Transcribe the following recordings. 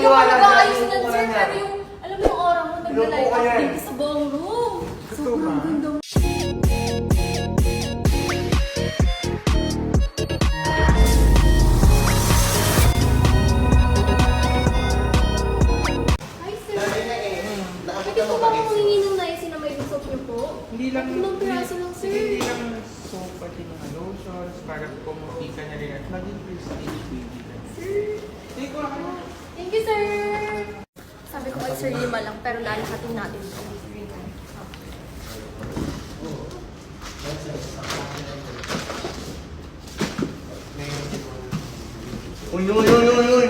maniniwala dyan. Ayos na, Inuupo sir. na Pero yung, alam mo yung aura mo, nag-light Inuupo up yan. dito sa buong room. Sobrang ganda mo. Hi, sir. Pwede po ba akong humingi ng naisin na may soap niyo po? Hindi lang, Tatlong piraso lang, sir. Hindi lang soap, pati mga lotions, para pumuti ka na rin at maging prestige baby ka. Sir. Take ko ako. Thank you, sir. Sabi ko kay sir, 5 lang, pero lalahatin natin ito. Uy, uy, uy, uy, uy.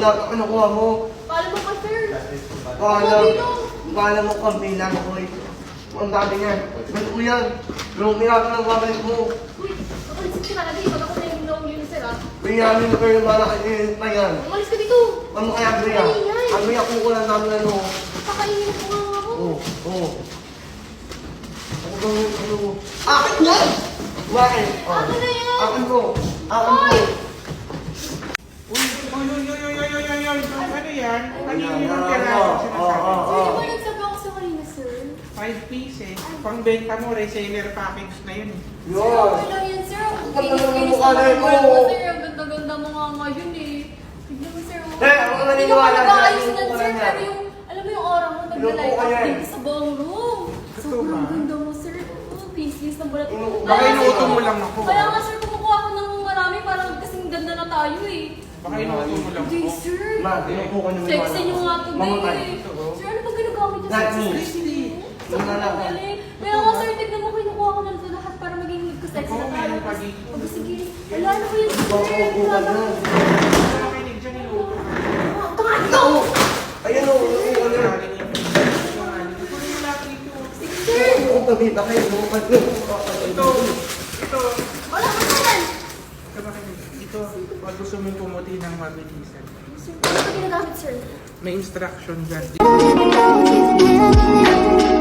Ano nakuha mo? Paano mo pa, sir? Kala mo kami lang, uy. Ang dami niyan. Ba't mo yan? Yung mirapin ang babalik mo. Uy, umalis ka talaga eh. Pag ako na yung long yun, sir, ah. Pinyamin mo kayo malaki pa yan. Umalis ka dito. Ano kaya Andrea? Andrea, kukulan namin ano. Kakainin ko nga ako. Oo. Ano ba yung ano? Akin yan! Bakit? Akin na yan! Akin ko! Akin ko! Uy, ano yan? Ano yung Ano? piraso sinasabi? Sir, di ba nagsabi ako sa kanina, sir? 5 pieces. Pang benta mo, reseller package na yun. Yun! Okay lang yan, sir. Ang ganda ng kinis-kinis mukha na naman yun, mo, oh. sir. Ang ganda-ganda mo nga ngayon eh. Tignan mo, sir. Eh, ako Hindi naniniwala ka dyan. mag-aayos na, Inuupo sir. na yan. Pero yung, alam mo yung aura mo, nag-light Inuupo up yan. dito sa buong room. Totoo Sobrang ba? ganda mo, sir. Kinis-kinis ng balat. Inuupo. Baka inuuto mo lang ako. Kaya nga, sir, kumukuha ako ng marami parang kasing ganda na tayo eh. Baka inuuto mo lang Hindi, ako. sir. Ma, inuupo ka naman. Sexy nyo nga today Mamatay. eh. Sir, ano ba ginagamit niyo sa Not me. sexy? Sobrang Wala ka. galing. Kaya nga, sir, tignan mo, kinukuha ko na ito lahat para maging sexy na Oo, tayo. meron pa dito. Pag sige, wala na ko yun, sir. Inuupo ka na. Kung makinig dyan, inuuto ka. Tangan Ito! ito! Ayan o, inuupo ka na. Kunin mo lahat dito. Sir! Inuupo kami, baka inuupo ka na. Ito. Wala ka na yan! Ito makinig. Ito, pag gusto mong pumuti ng mabilisan. Sir, ano ba ginagamit, sir? May instruction dyan. Baby, know you can handle it.